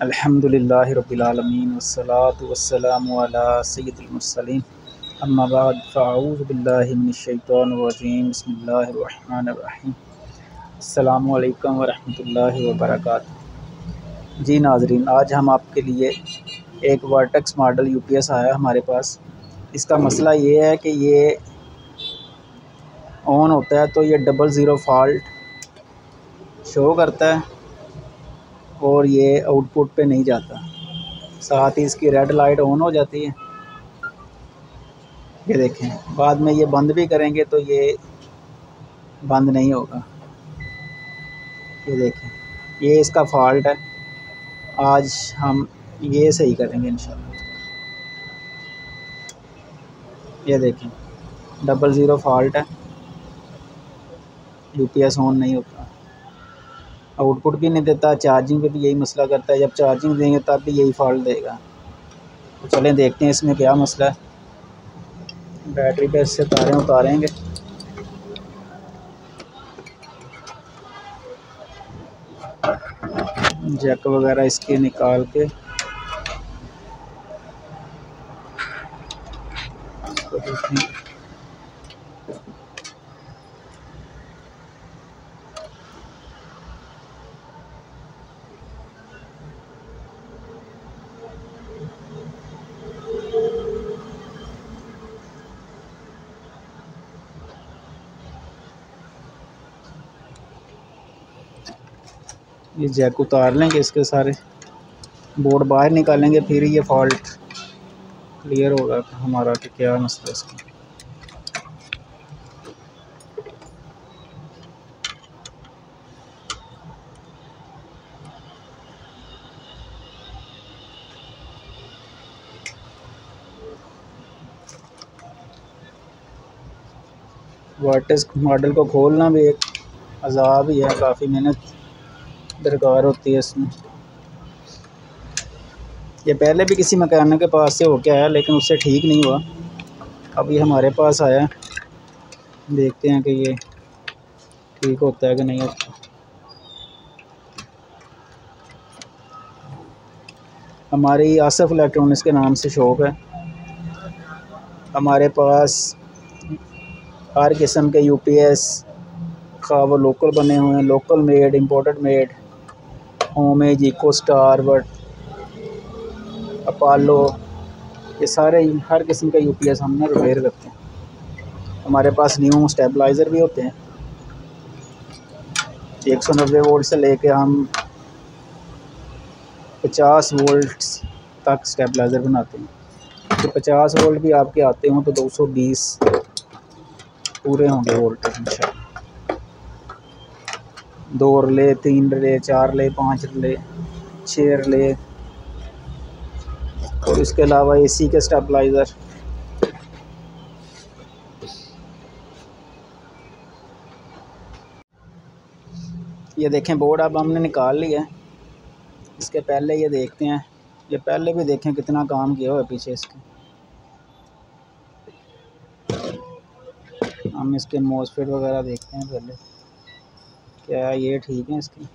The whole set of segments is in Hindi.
अल्हम्दुलिल्लाहि रब्बिल आलमीन वस्सलातु वस्सलामु अला सय्यिदिल मुरसलीन अम्मा बाद फ़अऊज़ु बिल्लाहि मिनश शैतानिर रजीम बिस्मिल्लाहिर रहमानिर रहीम अस्सलामु अलैकुम व रहमतुल्लाहि व बरकातुहू। जी नाज़रीन, आज हम आपके लिए एक वर्टेक्स मॉडल यूपीएस आया हमारे पास। इसका मसला ये है कि ये ऑन होता है तो ये 00 फॉल्ट शो करता है और ये आउटपुट पे नहीं जाता। साथ ही इसकी रेड लाइट ऑन हो जाती है। ये देखें, बाद में ये बंद भी करेंगे तो ये बंद नहीं होगा। ये देखें, ये इसका फॉल्ट है। आज हम ये सही करेंगे इंशाल्लाह। ये देखें, 00 फॉल्ट है, यूपीएस ऑन नहीं होता, आउटपुट भी नहीं देता। चार्जिंग पे भी यही मसला करता है, जब चार्जिंग देंगे तब भी यही फॉल्ट देगा। तो चलें देखते हैं इसमें क्या मसला है। बैटरी पे इससे तारें उतारेंगे। जैक वगैरह इसके निकाल के इसको देखें। ये जैक उतार लेंगे, इसके सारे बोर्ड बाहर निकालेंगे, फिर ये फॉल्ट क्लियर होगा हमारा कि क्या मसला है इसका। वर्टेक्स मॉडल को खोलना भी एक अज़ाब ही है, काफ़ी मेहनत दरकार होती है इसमें। ये पहले भी किसी मैकेनिक के पास से होके आया लेकिन उससे ठीक नहीं हुआ। अब ये हमारे पास आया, देखते हैं कि ये ठीक होता है कि नहीं होता। हमारी आसफ़ इलेक्ट्रॉनिक्स के नाम से शॉप है। हमारे पास हर किस्म के यूपीएस, खा वो लोकल बने हुए हैं, local made, imported made, Homage, Eco Star, but Apollo, ये सारे हर किस्म के यूपीएस हमने रिपेयर करते हैं। हमारे पास न्यू स्टेबलाइज़र भी होते हैं। 190 वोल्ट से लेके हम 50 वोल्ट तक स्टेबलाइज़र बनाते हैं। तो 50 वोल्ट भी आपके आते हों तो 220 पूरे होंगे वोल्टेज इंशाल्लाह। 2 relay, 3 relay, 4 relay, 5 relay, 6 relay और इसके अलावा एसी के स्टेबलाइज़र। ये देखें, बोर्ड अब हमने निकाल लिया है। इसके पहले ये देखते हैं, ये पहले भी देखें कितना काम किया हुआ है पीछे इसके। हम इसके मॉसफेट वगैरह देखते हैं पहले, क्या ये ठीक है इसकी।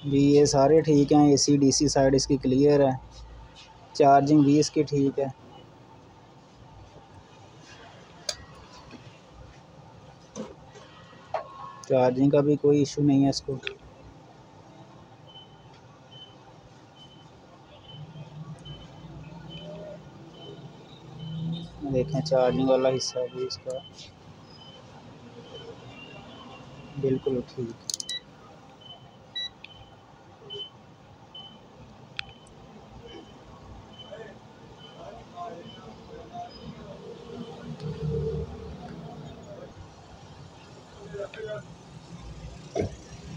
भी ये सारे ठीक हैं, एसी डीसी साइड इसकी क्लियर है, चार्जिंग भी इसकी ठीक है। चार्जिंग का भी कोई इशू नहीं है इसको। देखें, चार्जिंग वाला हिस्सा भी इसका बिल्कुल ठीक।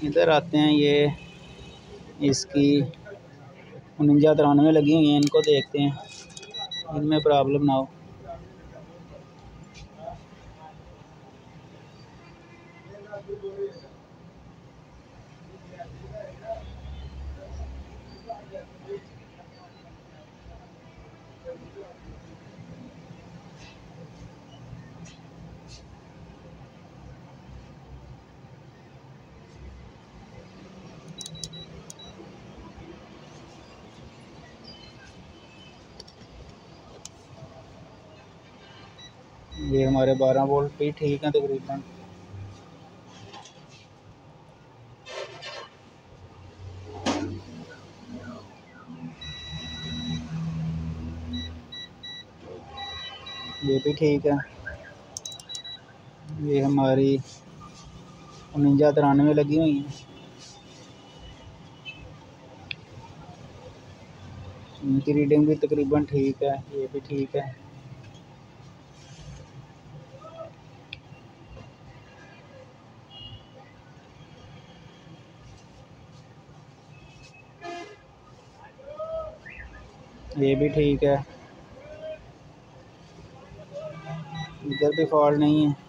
इधर आते हैं, ये इसकी 4993 लगी हुई हैं, इनको देखते हैं इनमें प्रॉब्लम ना हो। ये हमारे 12 वोल्ट भी ठीक हैं तकरीबन। ये भी ठीक है। ये हमारी 4993 लगी हुई हैं। इनकी रीडिंग भी तकरीबन ठीक है। ये भी ठीक है। ये भी ठीक है। इधर भी फॉल्ट नहीं है।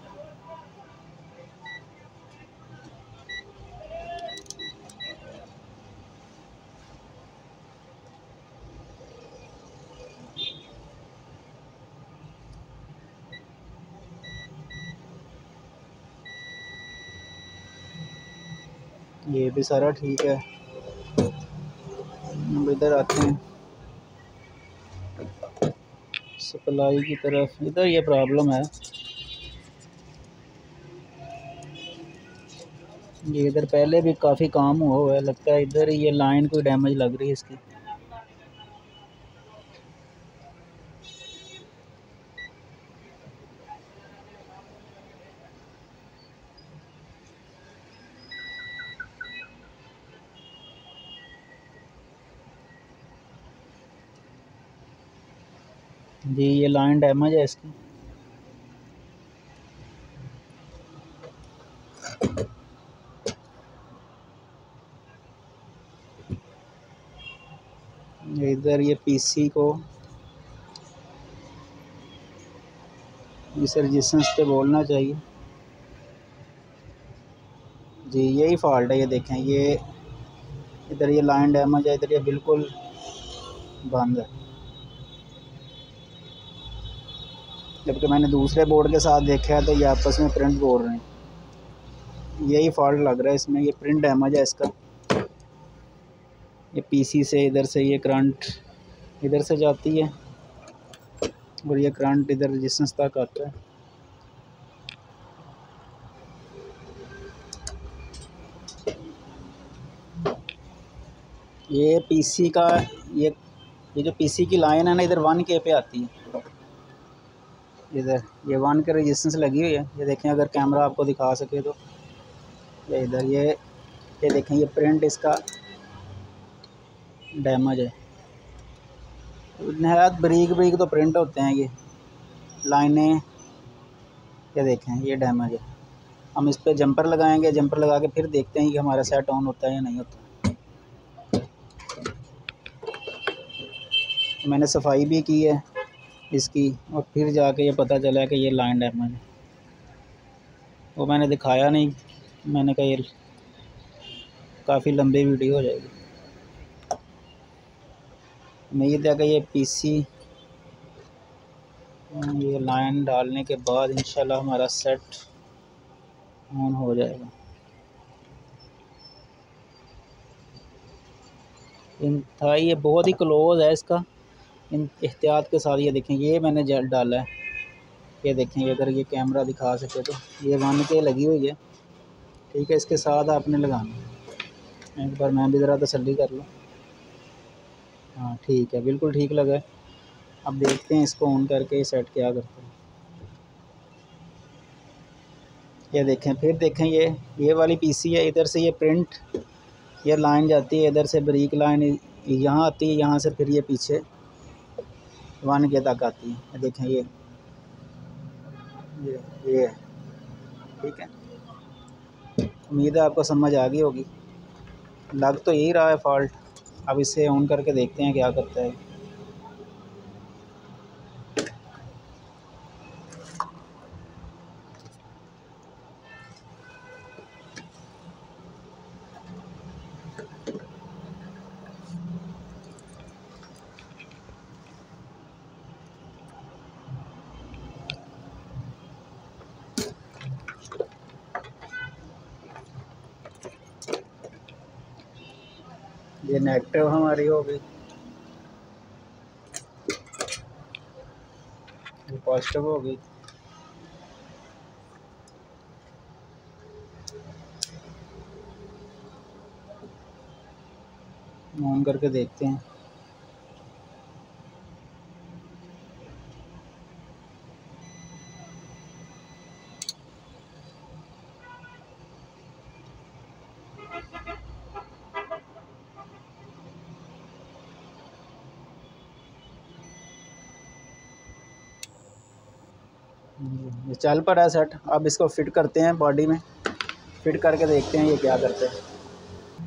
ये भी सारा ठीक है। अब इधर आते हैं सप्लाई की तरफ। इधर ये प्रॉब्लम है। ये इधर पहले भी काफ़ी काम हुआ है, लगता है इधर ये लाइन कोई डैमेज लग रही है इसकी। जी ये लाइन डैमेज है इसकी। इधर ये पीसी को इस रजिस्टेंस पे बोलना चाहिए। जी यही फॉल्ट है। ये देखें, ये इधर ये लाइन डैमेज है, इधर ये बिल्कुल बंद है। जबकि मैंने दूसरे बोर्ड के साथ देखा है तो ये आपस में प्रिंट बोल रहे हैं। यही फॉल्ट लग रहा है इसमें। ये प्रिंट डैमेज है इसका। ये पीसी से इधर से ये करंट इधर से जाती है और ये करंट इधर रजिस्टेंस तक आता है। ये पीसी का ये जो पीसी की लाइन है ना, इधर 1K पे आती है। इधर ये 1K रजिस्टेंस लगी हुई है। ये देखें, अगर कैमरा आपको दिखा सके तो ये इधर ये देखें, ये प्रिंट इसका डैमेज है। नहायत बारीक बारीक तो प्रिंट होते हैं ये लाइनें। ये देखें, ये डैमेज है। हम इस पर जंपर लगाएंगे, जंपर लगा के फिर देखते हैं कि हमारा सेट ऑन होता है या नहीं होता। मैंने सफाई भी की है इसकी और फिर जाके ये पता चला कि ये लाइन डैमेज है। वो मैंने दिखाया नहीं, मैंने कहा ये काफ़ी लंबी वीडियो हो जाएगी। उम्मीद है कि ये पीसी ये लाइन डालने के बाद इंशाल्लाह हमारा सेट ऑन हो जाएगा। इंतहाई ये बहुत ही क्लोज है इसका। इन एहतियात के साथ ये देखें, ये मैंने जेल डाला है। ये देखें, अगर ये कैमरा दिखा सके तो ये 1K लगी हुई है। ठीक है, इसके साथ आपने लगाना। एक बार मैं भी ज़रा तसल्ली कर लूँ। हाँ ठीक है, बिल्कुल ठीक लगा है। अब देखते हैं इसको ऑन करके सेट क्या करते हैं। ये देखें, फिर देखें, ये वाली पीसी है। इधर से ये प्रिंट ये लाइन जाती है, इधर से बारीक लाइन यहाँ आती है, यहाँ से फिर ये पीछे 1K तक आती है। ये देखें, ये ठीक है। उम्मीद है आपको समझ आ गई होगी। लग तो यही रहा है फॉल्ट। अब इसे ऑन करके देखते हैं क्या करता है। ये नेगेटिव हमारी हो गई, ये पॉजिटिव हो गई। ऑन करके देखते हैं। ये चल पड़ा है सेट। अब इसको फिट करते हैं बॉडी में, फिट करके देखते हैं ये क्या करते हैं।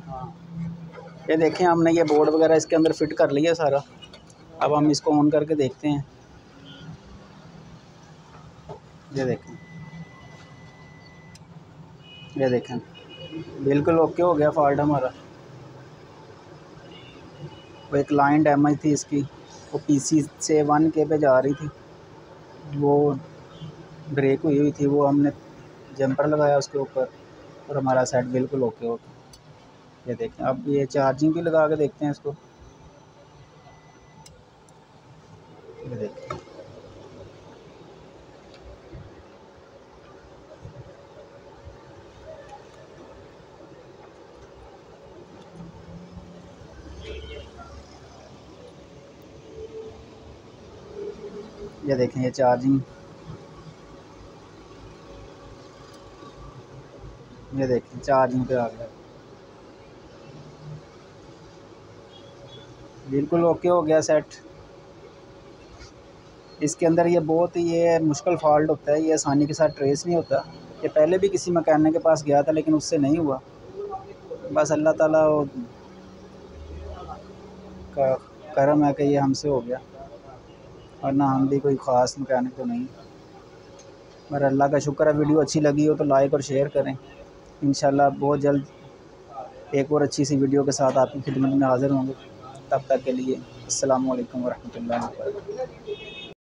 हाँ, ये देखें हमने ये बोर्ड वगैरह इसके अंदर फिट कर लिया सारा। अब हम इसको ऑन करके देखते हैं। ये देखें, ये देखें बिल्कुल ओके हो गया फॉल्ट हमारा। वो एक लाइन डैमेज थी इसकी, वो पीसी से 1K पे जा रही थी, वो ब्रेक हुई हुई थी, वो हमने जंपर लगाया उसके ऊपर और हमारा सेट बिल्कुल ओके हो गया। ये देखें, अब ये चार्जिंग भी लगा के देखते हैं इसको। ये देखें, ये देखें ये चार्जिंग, ये देखें चार्जिंग पे आ गया, बिल्कुल ओके हो गया सेट। इसके अंदर ये बहुत ही ये मुश्किल फॉल्ट होता है, ये आसानी के साथ ट्रेस नहीं होता। ये पहले भी किसी मैकेनिक के पास गया था लेकिन उससे नहीं हुआ। बस अल्लाह ताला का करम है कि ये हमसे हो गया, वरना हम भी कोई ख़ास मैकेनिक तो नहीं। पर अल्लाह का शुक्र है, वीडियो अच्छी लगी हो तो लाइक और शेयर करें। इंशाल्लाह बहुत जल्द एक और अच्छी सी वीडियो के साथ आपकी खिदमत में हाज़िर होंगे। तब तक के लिए अस्सलामु अलैकुम वरहमतुल्लाहि वबरकातुहू।